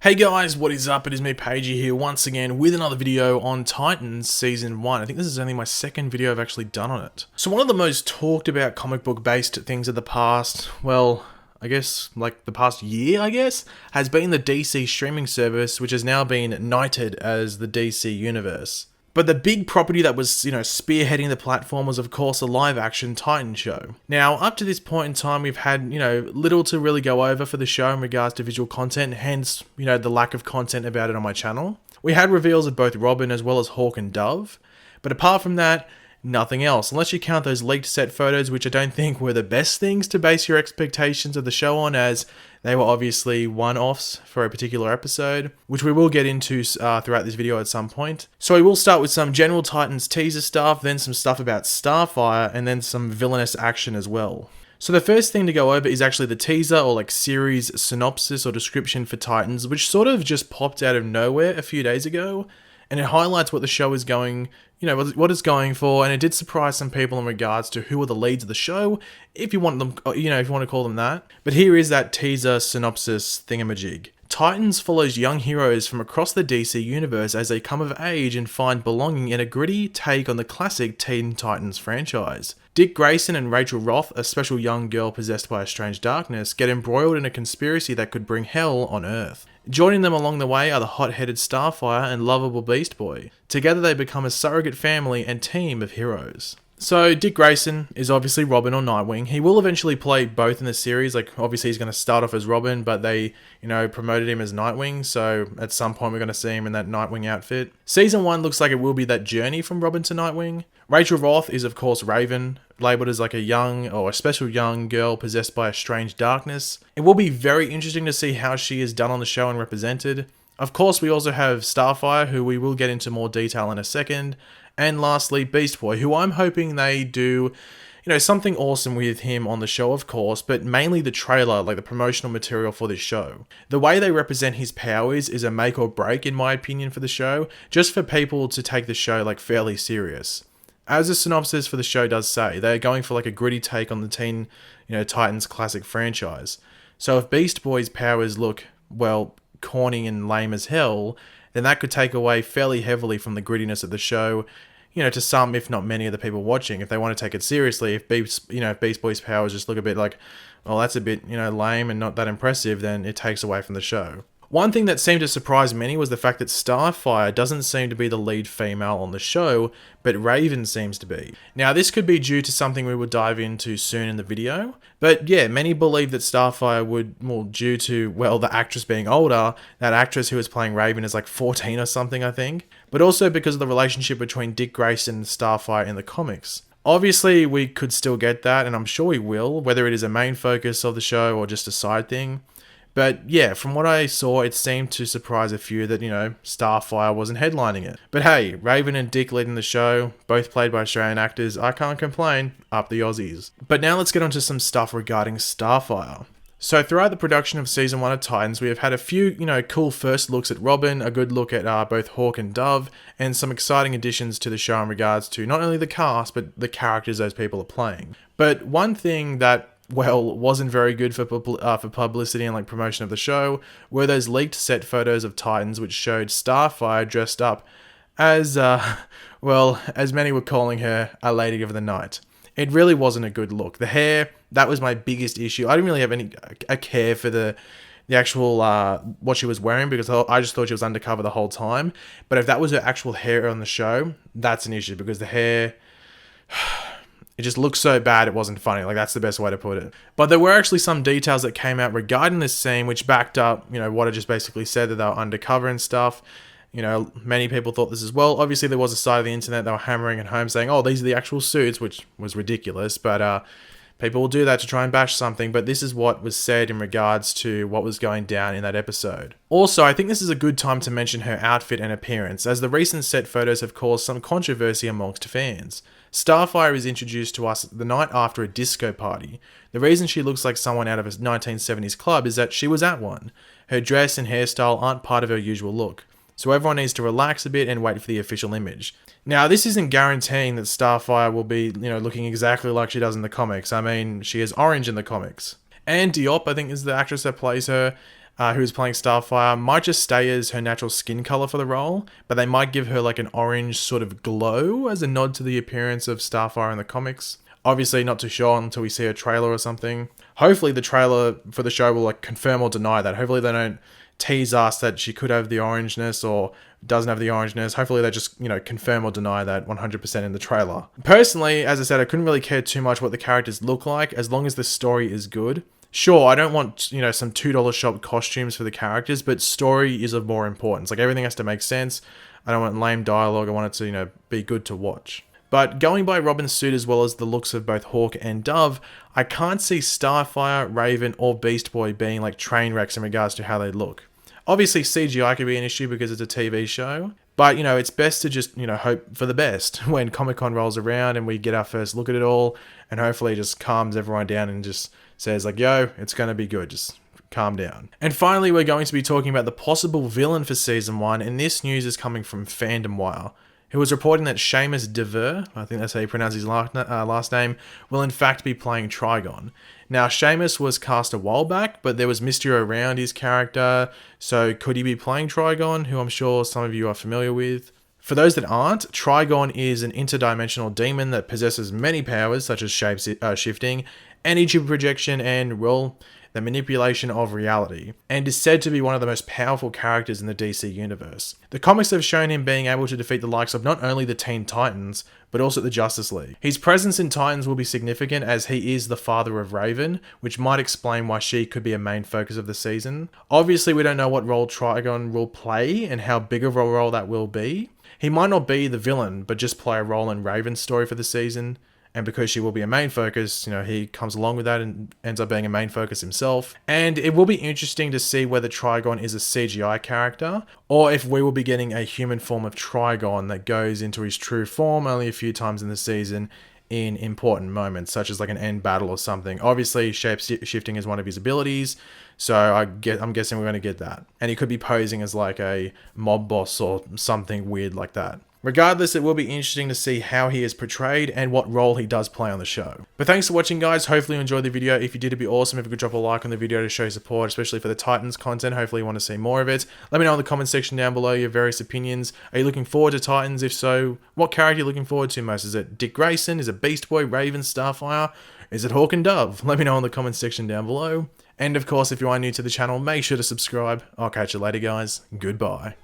Hey guys, what is up? It is me, Pagey, here once again with another video on Titans Season 1. I think this is only my second video I've actually done on it. So one of the most talked about comic book based things of the past, well, I guess, like the past year, has been the DC streaming service, which has now been knighted as the DC Universe. But the big property that was, spearheading the platform was, of course, a live-action Titan show. Now, up to this point in time, we've had, little to really go over for the show in regards to visual content, hence, the lack of content about it on my channel. We had reveals of both Robin as well as Hawk and Dove, but apart from that, nothing else, unless you count those leaked set photos, which I don't think were the best things to base your expectations of the show on, as they were obviously one-offs for a particular episode, which we will get into throughout this video at some point. So we will start with some general Titans teaser stuff, then some stuff about Starfire, and then some villainous action as well. So the first thing to go over is actually the teaser or like series synopsis or description for Titans, which sort of just popped out of nowhere a few days ago. And it highlights what the show is going, what it's going for, and it did surprise some people in regards to who are the leads of the show, if you want them, if you want to call them that. But here is that teaser synopsis thingamajig. Titans follows young heroes from across the DC universe as they come of age and find belonging in a gritty take on the classic Teen Titans franchise. Dick Grayson and Rachel Roth, a special young girl possessed by a strange darkness, get embroiled in a conspiracy that could bring hell on Earth. Joining them along the way are the hot-headed Starfire and lovable Beast Boy. Together they become a surrogate family and team of heroes. So Dick Grayson is obviously Robin or Nightwing. He will eventually play both in the series. Like, obviously he's going to start off as Robin, but they, promoted him as Nightwing. So at some point we're going to see him in that Nightwing outfit. Season 1 looks like it will be that journey from Robin to Nightwing. Rachel Roth is of course Raven, labelled as like a special young girl possessed by a strange darkness. It will be very interesting to see how she is done on the show and represented. Of course, we also have Starfire, who we will get into more detail in a second. And lastly, Beast Boy, who I'm hoping they do, something awesome with him on the show, of course, but mainly the trailer, like the promotional material for this show. The way they represent his powers is a make or break, in my opinion, for the show, just for people to take the show like fairly serious. As the synopsis for the show does say, they're going for like a gritty take on the Teen, Titans classic franchise. So if Beast Boy's powers look, well, corny and lame as hell, then that could take away fairly heavily from the grittiness of the show, to some, if not many of the people watching. If they want to take it seriously, if Beast Boy's powers just look a bit like, well, that's a bit, lame and not that impressive, then it takes away from the show. One thing that seemed to surprise many was the fact that Starfire doesn't seem to be the lead female on the show, but Raven seems to be. Now, this could be due to something we will dive into soon in the video, but yeah, many believe that Starfire would, due to, the actress being older, that actress who was playing Raven is like 14 or something, I think, but also because of the relationship between Dick Grayson and Starfire in the comics. Obviously, we could still get that, and I'm sure we will, whether it is a main focus of the show or just a side thing. But yeah, from what I saw, it seemed to surprise a few that, Starfire wasn't headlining it. But hey, Raven and Dick leading the show, both played by Australian actors, I can't complain, up the Aussies. But now let's get onto some stuff regarding Starfire. So throughout the production of Season 1 of Titans, we have had a few, cool first looks at Robin, a good look at both Hawk and Dove, and some exciting additions to the show in regards to not only the cast, but the characters those people are playing. But one thing that wasn't very good for publicity and like promotion of the show were those leaked set photos of Titans, which showed Starfire dressed up as, as many were calling her, a lady of the night. It really wasn't a good look. The hair, that was my biggest issue. I didn't really have a care for the actual, what she was wearing, because I just thought she was undercover the whole time. But if that was her actual hair on the show, that's an issue, because the hair, it just looks so bad it wasn't funny. Like, that's the best way to put it. But there were actually some details that came out regarding this scene which backed up, what I just basically said, that they were undercover and stuff. Many people thought this as well. Obviously, there was a side of the internet that were hammering at home saying, oh, these are the actual suits, which was ridiculous. But people will do that to try and bash something. But this is what was said in regards to what was going down in that episode. Also, I think this is a good time to mention her outfit and appearance, as the recent set photos have caused some controversy amongst fans. Starfire is introduced to us the night after a disco party. The reason she looks like someone out of a 1970s club is that she was at one. Her dress and hairstyle aren't part of her usual look, so everyone needs to relax a bit and wait for the official image. Now, this isn't guaranteeing that Starfire will be, looking exactly like she does in the comics. I mean, she is orange in the comics. Anne Diop, I think, is the actress that plays her. who's playing Starfire, might just stay as her natural skin color for the role, but they might give her like an orange sort of glow as a nod to the appearance of Starfire in the comics. Obviously not too sure until we see a trailer or something. Hopefully the trailer for the show will like confirm or deny that. Hopefully they don't tease us that she could have the orangeness or doesn't have the orangeness. Hopefully they just, confirm or deny that 100% in the trailer. Personally, as I said, I couldn't really care too much what the characters look like as long as the story is good. Sure, I don't want, some $2 shop costumes for the characters, but story is of more importance. Like, everything has to make sense. I don't want lame dialogue. I want it to, be good to watch. But going by Robin's suit as well as the looks of both Hawk and Dove, I can't see Starfire, Raven, or Beast Boy being like train wrecks in regards to how they look. Obviously, CGI could be an issue because it's a TV show. But, it's best to just, hope for the best when Comic-Con rolls around and we get our first look at it all. And hopefully it just calms everyone down and just says like, yo, it's going to be good. Just calm down. And finally, we're going to be talking about the possible villain for Season 1. And this news is coming from Fandom Wire, who was reporting that Seamus Dever, I think that's how you pronounce his last name, will in fact be playing Trigon. Now, Seamus was cast a while back, but there was mystery around his character, so could he be playing Trigon, who I'm sure some of you are familiar with? For those that aren't, Trigon is an interdimensional demon that possesses many powers, such as shape-shifting, energy projection, and, well, the manipulation of reality, and is said to be one of the most powerful characters in the DC universe. The comics have shown him being able to defeat the likes of not only the Teen Titans, but also the Justice League. His presence in Titans will be significant as he is the father of Raven, which might explain why she could be a main focus of the season. Obviously, we don't know what role Trigon will play and how big of a role that will be. He might not be the villain, but just play a role in Raven's story for the season. And because she will be a main focus, he comes along with that and ends up being a main focus himself. And it will be interesting to see whether Trigon is a CGI character, or if we will be getting a human form of Trigon that goes into his true form only a few times in the season in important moments, such as like an end battle or something. Obviously, shape-shifting is one of his abilities, so I'm guessing we're going to get that. And he could be posing as like a mob boss or something weird like that. Regardless, it will be interesting to see how he is portrayed and what role he does play on the show. But thanks for watching, guys. Hopefully you enjoyed the video. If you did, it'd be awesome if you could drop a like on the video to show support, especially for the Titans content. Hopefully you want to see more of it. Let me know in the comment section down below your various opinions. Are you looking forward to Titans? If so, what character are you looking forward to most? Is it Dick Grayson? Is it Beast Boy, Raven, Starfire? Is it Hawk and Dove? Let me know in the comment section down below. And of course, if you are new to the channel, make sure to subscribe. I'll catch you later, guys. Goodbye.